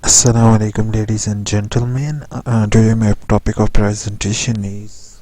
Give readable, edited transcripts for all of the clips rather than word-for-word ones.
Assalamu alaikum ladies and gentlemen. Today my topic of presentation is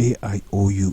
AIOU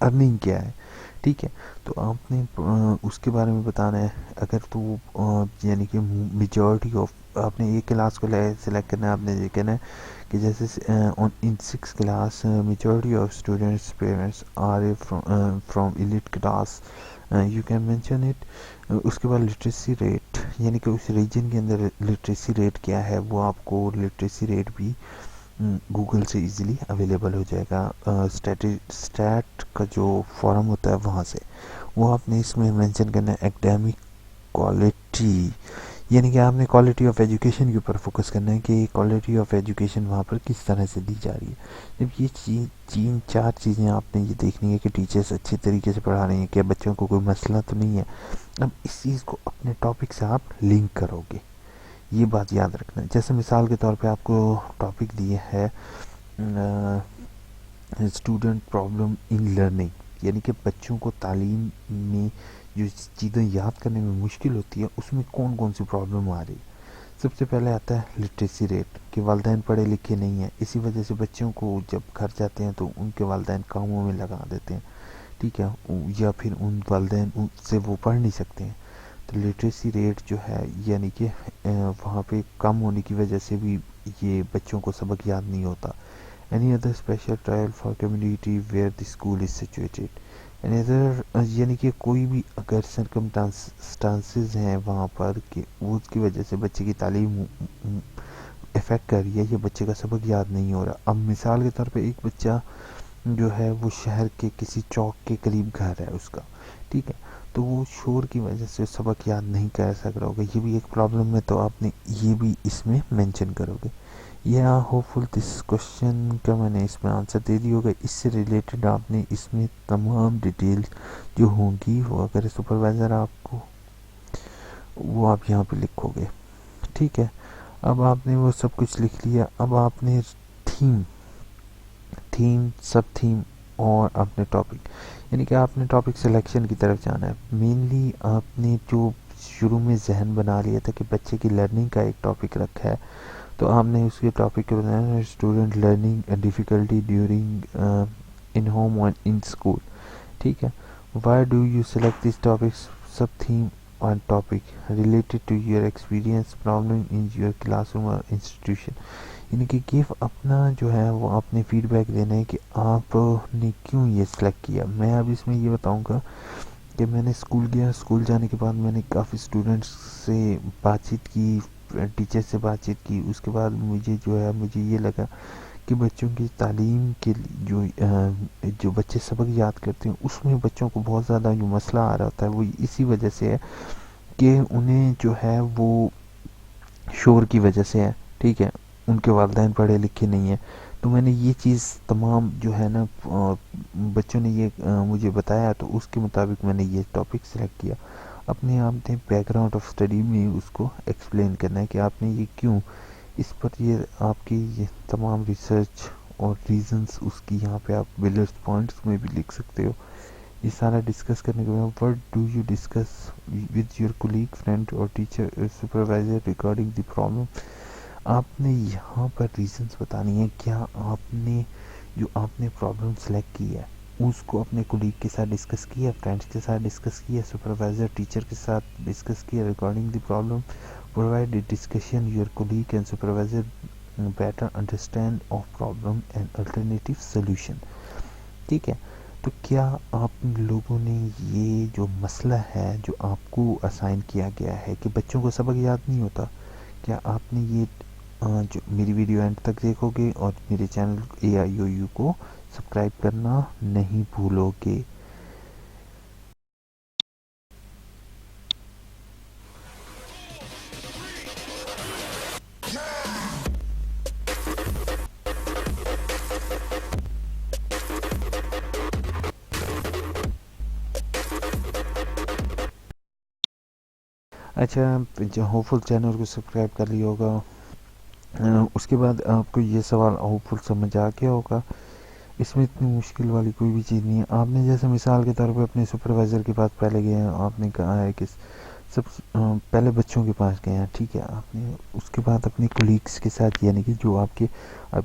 earning کیا ہے. ٹھیک ہے، تو آپ نے اس کے بارے میں بتانا ہے. اگر تو یعنی کہ میجورٹی آف آپ نے ایک کلاس کو سلیکٹ کرنا ہے. آپ نے یہ کہنا ہے کہ جیسے in 6 class majority of students parents are from elite class you can mention it. اس کے بعد لٹریسی ریٹ، یعنی کہ اس ریجن کے اندر لٹریسی ریٹ کیا ہے، وہ آپ کو لٹریسی ریٹ بھی گوگل سے ایزیلی اویلیبل ہو جائے گا. اسٹیٹ کا جو فارم ہوتا ہے وہاں سے وہ آپ نے اس میں مینشن کرنا ہے. ایکڈیمک کوالٹی، یعنی کہ آپ نے کوالٹی آف ایجوکیشن کے اوپر فوکس کرنا ہے کہ کوالٹی آف ایجوکیشن وہاں پر کس طرح سے دی جا رہی ہے. جب یہ تین چار چیزیں آپ نے یہ دیکھنی ہے کہ ٹیچرس اچھے طریقے سے پڑھا رہے ہیں، کہ بچوں کو کوئی مسئلہ تو نہیں ہے. اب اس چیز کو اپنے ٹاپک سے آپ لنک کرو گے، یہ بات یاد رکھنا ہے. جیسے مثال کے طور پہ آپ کو ٹاپک دیا ہے اسٹوڈنٹ پرابلم ان لرننگ، یعنی کہ بچوں کو تعلیم میں جو چیزیں یاد کرنے میں مشکل ہوتی ہے اس میں کون کون سی پرابلم آ رہی ہے. سب سے پہلے آتا ہے لٹریسی ریٹ، کہ والدین پڑھے لکھے نہیں ہیں، اسی وجہ سے بچوں کو جب گھر جاتے ہیں تو ان کے والدین کاموں میں لگا دیتے ہیں. ٹھیک ہے، یا پھر ان والدین سے وہ پڑھ نہیں سکتے ہیں. تو لٹریسی ریٹ جو ہے یعنی کہ وہاں پہ کم ہونے کی وجہ سے بھی یہ بچوں کو سبق یاد نہیں ہوتا. Any other special trial for community where the school is situated, یعنی کہ کوئی بھی اگر سرکمسٹانسز ہیں وہاں پر کہ اس کی وجہ سے بچے کی تعلیم افیکٹ کر رہی ہے یا بچے کا سبق یاد نہیں ہو رہا. اب مثال کے طور پہ ایک بچہ جو ہے وہ شہر کے کسی چوک کے قریب گھر ہے اس کا، ٹھیک ہے، تو وہ شور کی وجہ سے سبق یاد نہیں کر سک رہا ہوگا. یہ بھی ایک پرابلم ہے، تو آپ نے یہ بھی اس میں مینشن کرو گے. یا ہوپ فل دس کوشچن کا میں نے اس میں آنسر دے دی ہوگا. اس سے ریلیٹڈ آپ نے اس میں تمام ڈیٹیل جو ہوں گی وہ اگر سپروائزر آپ کو وہ آپ یہاں پہ لکھو گے. ٹھیک ہے، اب آپ نے وہ سب کچھ لکھ لیا. اب آپ نے تھیم سب تھیم اور اپنے ٹاپک، یعنی کہ آپ نے ٹاپک سلیکشن کی طرف جانا ہے. مینلی آپ نے جو شروع میں ذہن بنا لیا تھا کہ بچے کی لرننگ کا ایک ٹاپک رکھا ہے، تو آپ نے اس کے ٹاپک کے بتایا student learning difficulty during in home or in school. ٹھیک ہے، why do you select this topic sub theme or topic related to your experience problem in your classroom or institution. یعنی کہ give اپنا جو ہے وہ آپ نے فیڈ بیک دینا ہے کہ آپ نے کیوں یہ سلیکٹ کیا. میں اب اس میں یہ بتاؤں گا کہ میں نے اسکول گیا، اسکول جانے کے بعد میں نے کافی اسٹوڈنٹس سے بات چیت کی، ٹیچر سے بات چیت کی. اس کے بعد مجھے یہ لگا کہ بچوں کی تعلیم کے جو بچے سبق یاد کرتے ہیں اس میں بچوں کو بہت زیادہ جو مسئلہ آ رہا ہوتا ہے وہ اسی وجہ سے ہے کہ انہیں جو ہے وہ شور کی وجہ سے ہے. ٹھیک ہے، ان کے والدین پڑھے لکھے نہیں ہیں. تو میں نے یہ چیز تمام جو ہے نا بچوں نے یہ مجھے بتایا، تو اس کے مطابق میں نے یہ ٹاپک سلیکٹ کیا. اپنے آپ نے بیک گراؤنڈ آف اسٹڈی میں اس کو ایکسپلین کرنا ہے کہ آپ نے یہ کیوں، اس پر یہ آپ کی یہ تمام ریسرچ اور ریزنز اس کی یہاں پہ آپ بلٹ پوائنٹس میں بھی لکھ سکتے ہو. یہ سارا ڈسکس کرنے کے بعد what do you discuss with your colleague friend or teacher supervisor regarding the problem. آپ نے یہاں پر ریزنز بتانی ہے. کیا آپ نے جو آپ نے پرابلم سلیکٹ کی ہے اس کو اپنے کولیگ کے ساتھ ڈسکس کیا، فرینڈس کے ساتھ ڈسکس کیا، سپروائزر ٹیچر کے ساتھ ڈسکس کیا regarding the problem. Provide a discussion your colleague and supervisor better understand of problem and alternative solution. ٹھیک ہے، تو کیا آپ لوگوں نے یہ جو مسئلہ ہے جو آپ کو اسائن کیا گیا ہے کہ بچوں کو سبق یاد نہیں ہوتا، کیا آپ نے یہ جو میری ویڈیو اینڈ تک دیکھو گے اور میرے چینل AIOU کو سبسکرائب کرنا نہیں بھولو گے. اچھا، جو ہوپ فل چینل کو سبسکرائب کر لیا ہوگا. اس کے بعد آپ کو یہ سوال ہوپ فل سمجھ آ گیا ہوگا. اس میں اتنی مشکل والی کوئی بھی چیز نہیں ہے. آپ نے جیسے مثال کے طور پہ اپنے سپروائزر کے پاس پہلے گئے ہیں، آپ نے کہا ہے کہ پہلے بچوں کے پاس گئے ہیں، ٹھیک ہے، آپ نے اس کے بعد اپنے کولیگس کے ساتھ، یعنی کہ جو آپ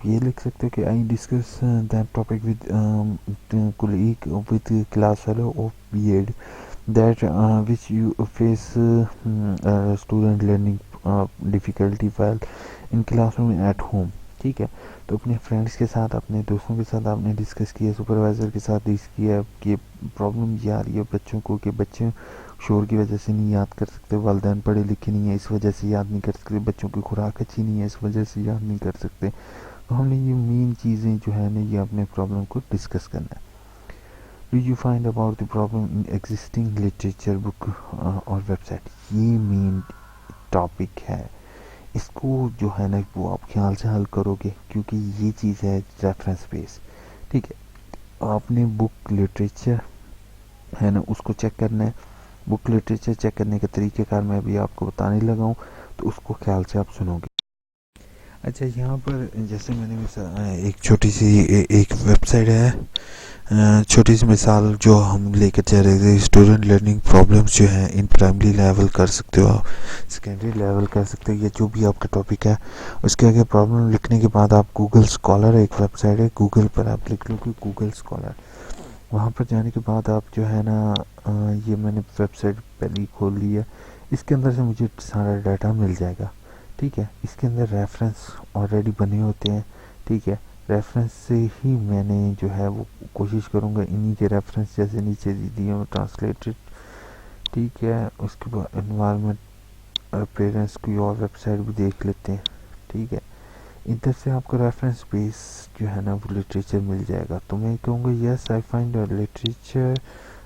یہ لکھ سکتے ہو کہ I discuss that topic with colleague with class fellow of B Ed that which you face student learning difficulty while in classroom at home, ٹھیک ہے. تو اپنے فرینڈس کے ساتھ، اپنے دوستوں کے ساتھ آپ نے ڈسکس کیا، سپروائزر کے ساتھ ڈسکس کیا کہ پرابلم یہ آ رہی ہے بچوں کو کہ بچے شور کی وجہ سے نہیں یاد کر سکتے، والدین پڑھے لکھے نہیں ہیں اس وجہ سے یاد نہیں کر سکتے، بچوں کی خوراک اچھی نہیں ہے اس وجہ سے یاد نہیں کر سکتے. تو ہم نے یہ مین چیزیں جو ہے نا یہ اپنے پرابلم کو ڈسکس کرنا ہے. Do you find about the problem in existing literature book or web site, یہ مین ٹاپک ہے. اس کو جو ہے نا وہ آپ خیال سے حل کرو گے، کیونکہ یہ چیز ہے ریفرنس بیس، ٹھیک ہے. آپ نے بک لٹریچر ہے نا اس کو چیک کرنا ہے. بک لٹریچر چیک کرنے کا طریقہ کار میں ابھی آپ کو بتانے لگا ہوں، تو اس کو خیال سے آپ سنو گے. اچھا، یہاں پر جیسے میں نے ایک چھوٹی سی ایک ویب سائٹ ہے، چھوٹی سی مثال جو ہم لے کر چل رہے تھے، اسٹوڈنٹ لرننگ پرابلمس جو ہیں ان پرائمری لیول کر سکتے ہو آپ، سیکنڈری لیول کر سکتے ہو، یا جو بھی آپ کا ٹاپک ہے اس کے آگے پرابلم لکھنے کے بعد آپ گوگل اسکالر ایک ویب سائٹ ہے، گوگل پر آپ لکھ لو کہ گوگل اسکالر. وہاں پر جانے کے بعد آپ جو ہے نا یہ میں نے ویب سائٹ پہلے کھول لی ہے، اس کے اندر سے مجھے سارا ڈیٹا مل جائے گا، ٹھیک ہے. اس کے اندر ریفرنس آلریڈی بنے ہوتے ہیں، ٹھیک ہے. ریفرنس سے ہی میں نے جو ہے وہ کوشش کروں گا انہی کے ریفرنس جیسے نیچے دیے ہوں ٹرانسلیٹڈ، ٹھیک ہے. اس کے بعد انوائرمنٹ پیرنٹس کی اور ویب سائٹ بھی دیکھ لیتے ہیں، ٹھیک ہے. ادھر سے آپ کو ریفرنس بیس جو ہے نا وہ لٹریچر مل جائے گا. تو میں کہوں گا یس آئی فائنڈ لٹریچر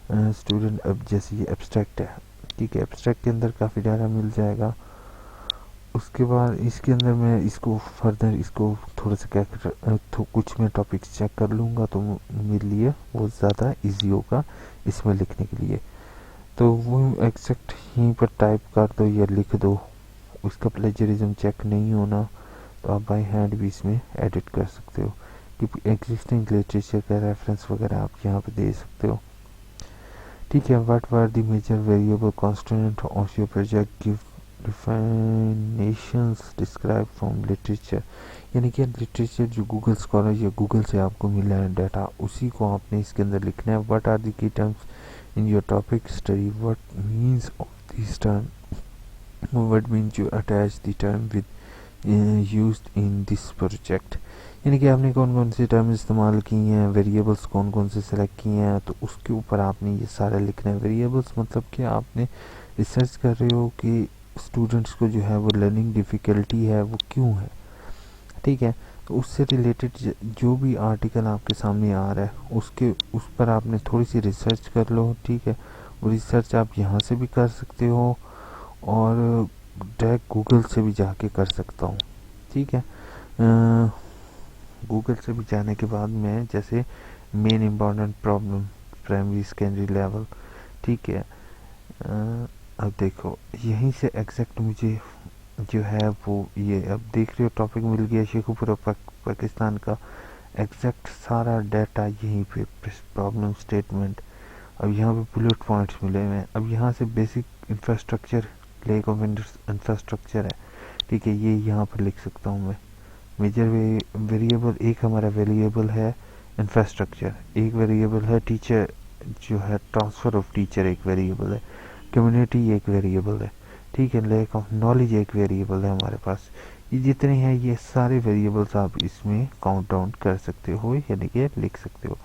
اسٹوڈنٹ، اب جیسے یہ ایبسٹریکٹ ہے، ٹھیک ہے، ایبسٹریکٹ کے اندر کافی ڈیٹا مل جائے گا. اس کے بعد اس کے اندر میں اس کو فردر اس کو تھوڑا سا کیا کچھ میں ٹاپکس چیک کر لوں گا تو میرے لیے وہ زیادہ ایزی ہوگا اس میں لکھنے کے لیے. تو وہ ایگزیکٹ یہیں پر ٹائپ کر دو یا لکھ دو. اس کا پلیجرزم چیک نہیں ہونا تو آپ بائی ہینڈ بھی اس میں ایڈٹ کر سکتے ہو، کیونکہ ایگزسٹنگ لٹریچر کا ریفرنس وغیرہ آپ یہاں پہ دے سکتے ہو، ٹھیک ہے. What were the major variable constant of your project give definitions describe from literature, یعنی کہ لٹریچر جو گوگل اسکالر یا گوگل سے آپ کو ملا ہے ڈیٹا، اسی کو آپ نے اس کے اندر لکھنا ہے. واٹ آر دی کی terms in your topic study, what means of these term, what means you attach the term with used in this project، یعنی کہ آپ نے کون کون سے ٹرم استعمال کی ہیں، ویریبلس کون کون سے سلیکٹ کیے ہیں، تو اس کے اوپر آپ نے یہ سارا لکھنا ہے. ویریبلس مطلب کہ آپ نے ریسرچ کر رہے ہو کہ اسٹوڈنٹس کو جو ہے وہ لرننگ ڈیفیکلٹی ہے وہ کیوں ہے، ٹھیک ہے. تو اس سے ریلیٹڈ جو بھی آرٹیکل آپ کے سامنے آ رہا ہے اس پر آپ نے تھوڑی سی ریسرچ کر لو، ٹھیک ہے. وہ ریسرچ آپ یہاں سے بھی کر سکتے ہو اور ڈائریکٹ گوگل سے بھی جا کے کر سکتا ہوں، ٹھیک ہے. گوگل سے بھی جانے کے بعد میں جیسے main important problem primary secondary level, ٹھیک ہے. اب دیکھو یہیں سے ایگزیکٹ مجھے جو ہے وہ یہ اب دیکھ رہے ہو ٹاپک مل گیا شیخوپورہ پاکستان کا، ایگزیکٹ سارا ڈیٹا یہیں پہ پرابلم اسٹیٹمنٹ. اب یہاں پہ بلٹ پوائنٹس ملے ہوئے ہیں. اب یہاں سے basic infrastructure, lack of infrastructure ہے، ٹھیک ہے، یہ یہاں پر لکھ سکتا ہوں میں. میجر ویریبل ایک ہمارا ویریبل ہے انفراسٹرکچر، ایک ویریبل ہے ٹیچر جو ہے ٹرانسفر آف ٹیچر ایک ویریبل ہے، کمیونٹی ایک ویریبل ہے، ٹھیک ہے، لیک آف نالج ایک ویریبل ہے ہمارے پاس. یہ جتنے ہیں یہ سارے ویریبلس آپ اس میں کاؤنٹ ڈاؤن کر سکتے ہو، یعنی کہ لکھ سکتے ہو،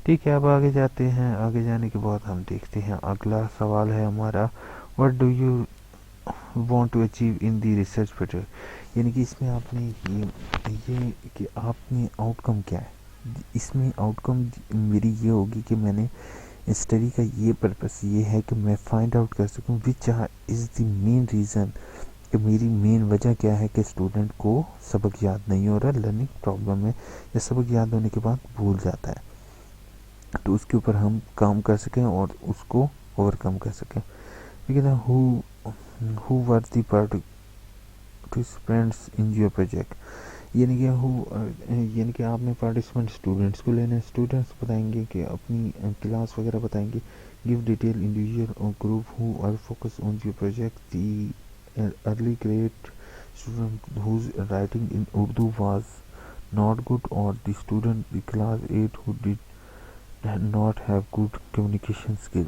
ٹھیک ہے. اب آگے جاتے ہیں. آگے جانے کے بعد ہم دیکھتے ہیں اگلا سوال ہے ہمارا what do you want to achieve in the research project، یعنی کہ اس میں آپ نے یہ کہ آپ نے آؤٹ کم کیا ہے. اس میں آؤٹ کم میری یہ ہوگی کہ میں نے اسٹڈی کا یہ پرپس یہ ہے کہ میں فائنڈ آؤٹ کر سکوں وچ از دی مین ریزن، کہ میری مین وجہ کیا ہے کہ اسٹوڈنٹ کو سبق یاد نہیں ہو رہا، لرننگ پرابلم ہے یا سبق یاد ہونے کے بعد بھول جاتا ہے، تو اس کے اوپر ہم کام کر سکیں اور اس کو اوور کم کر سکیں. ٹھیک ہے. who were the participants in your project، یعنی کہ آپ نے پارٹیسپینٹ اسٹوڈنٹس کو لینا ہے. اسٹوڈنٹس بتائیں گے کہ اپنی کلاس وغیرہ بتائیں گے Give detail individual or group who are focused on your project. The early grade student whose writing in Urdu was not good, or the student the class 8 who did not have good communication skill.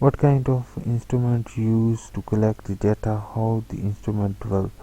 What kind of instrument used to collect the data, how the instrument develop,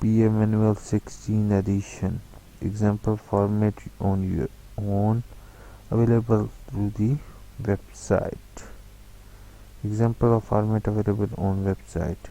PM Manual 16 edition, example format on your own, available through the website, example of format available on website,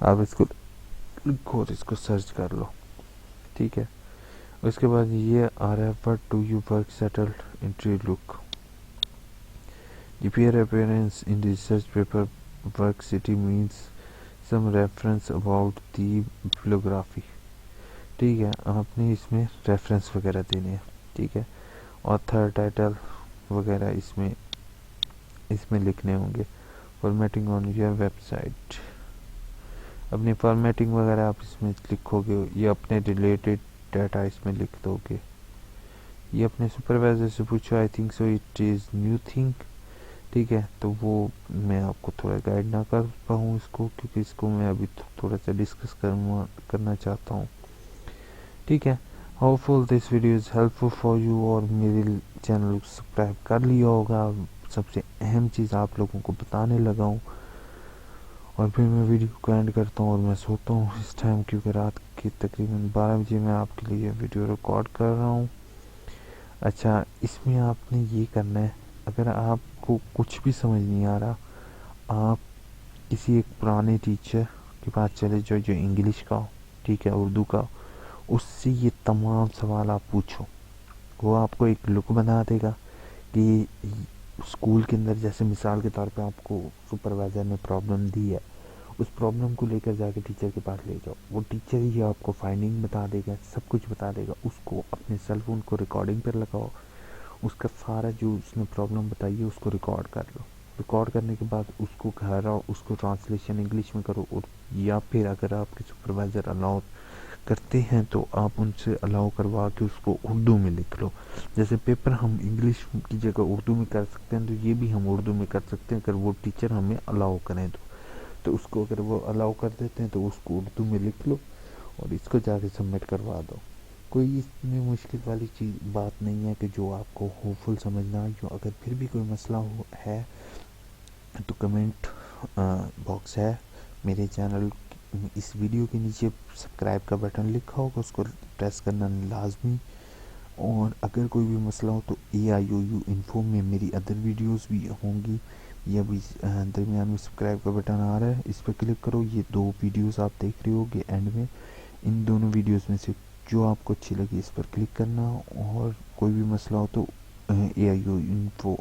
آپ اس کو لکھو اور اس کو search کر لو، ٹھیک ہے. اس کے بعد یہ آ رہا ہے what do you work settled entry look. The peer appearance in research paper work city means some reference about the bibliography. ٹھیک ہے، آپ نے اس میں ریفرنس وغیرہ دینے ہیں، ٹھیک ہے. آتھر ٹائٹل وغیرہ اس میں لکھنے ہوں گے. Formatting on your website, اپنی فارمیٹنگ وغیرہ آپ اس میں لکھو گے. یہ اپنے ریلیٹڈ ڈیٹا اس میں لکھ دو گے. یہ اپنے سپروائزر سے پوچھو، I think so it is new thing. ٹھیک ہے، تو وہ میں آپ کو تھوڑا گائیڈ نہ کر پاؤں اس کو، کیونکہ اس کو میں ابھی تھوڑا سا ڈسکس کرنا چاہتا ہوں. ٹھیک ہے. Hopeful this video is helpful for you. اور میرے چینل کو سبسکرائب کر لیا ہوگا. سب سے اہم چیز آپ لوگوں کو بتانے لگا ہوں. اور پھر میں ویڈیو کو اینڈ کرتا ہوں اور میں سوتا ہوں اس ٹائم، کیونکہ رات کے تقریباً 12 بجے میں آپ کے لیے ویڈیو ریکارڈ کر رہا ہوں. اچھا، اس میں آپ نے یہ کرنا ہے، اگر آپ کو کچھ بھی سمجھ نہیں آ رہا، آپ کسی ایک پرانے ٹیچر کے پاس چلے جاؤ جو انگلش کا ہو، ٹھیک ہے، اردو کا، اس سے یہ تمام سوال آپ پوچھو. وہ آپ کو ایک لک بنا دے گا کہ اسکول کے اندر، جیسے مثال کے طور پہ آپ کو سپروائزر نے پرابلم دی ہے، اس پرابلم کو لے کر جا کے ٹیچر کے پاس لے جاؤ. وہ ٹیچر ہی آپ کو فائنڈنگ بتا دے گا، سب کچھ بتا دے گا. اس کو اپنے سیل فون کو ریکارڈنگ پر لگاؤ، اس کا سارا جو اس نے پرابلم بتائی ہے اس کو ریکارڈ کر لو. ریکارڈ کرنے کے بعد اس کو گھر آؤ، اس کو ٹرانسلیشن انگلش میں کرو. اور یا پھر اگر آپ کے سپروائزر الاؤ کرتے ہیں تو آپ ان سے الاؤ کروا کے اس کو اردو میں لکھ لو. جیسے پیپر ہم انگلش کی جگہ اردو میں کر سکتے ہیں، تو یہ بھی ہم اردو میں کر سکتے ہیں اگر وہ ٹیچر ہمیں الاؤ کریں تو اس کو اگر وہ الاؤ کر دیتے ہیں تو اس کو اردو میں لکھ لو اور اس کو جا کے سبمٹ کروا دو. کوئی اس میں مشکل والی بات نہیں ہے کہ جو آپ کو ہوپ فل سمجھنا ہو. اگر پھر بھی کوئی مسئلہ ہے تو کمنٹ باکس ہے میرے چینل، اس ویڈیو کے نیچے سبسکرائب کا بٹن لکھا ہوگا، اس کو پریس کرنا لازمی. اور اگر کوئی بھی مسئلہ ہو تو AIOU انفو میں میری ادر ویڈیوز بھی ہوں گی. یہ ابھی درمیان میں سبسکرائب کا بٹن آ رہا ہے، اس پہ کلک کرو. یہ 2 ویڈیوز آپ دیکھ رہے ہوگے اینڈ میں، ان دونوں ویڈیوز میں سے جو آپ کو اچھی لگی اس پر کلک کرنا. اور کوئی بھی مسئلہ ہو تو AIOU انفو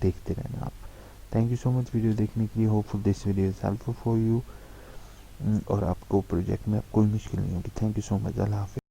دیکھتے رہنا آپ. Thank you so much video دیکھنے کے لیے. Hopeful this video is helpful for you. اور آپ کو پروجیکٹ میں کوئی مشکل نہیں ہوگی. تھینک یو سو مچ. اللہ حافظ.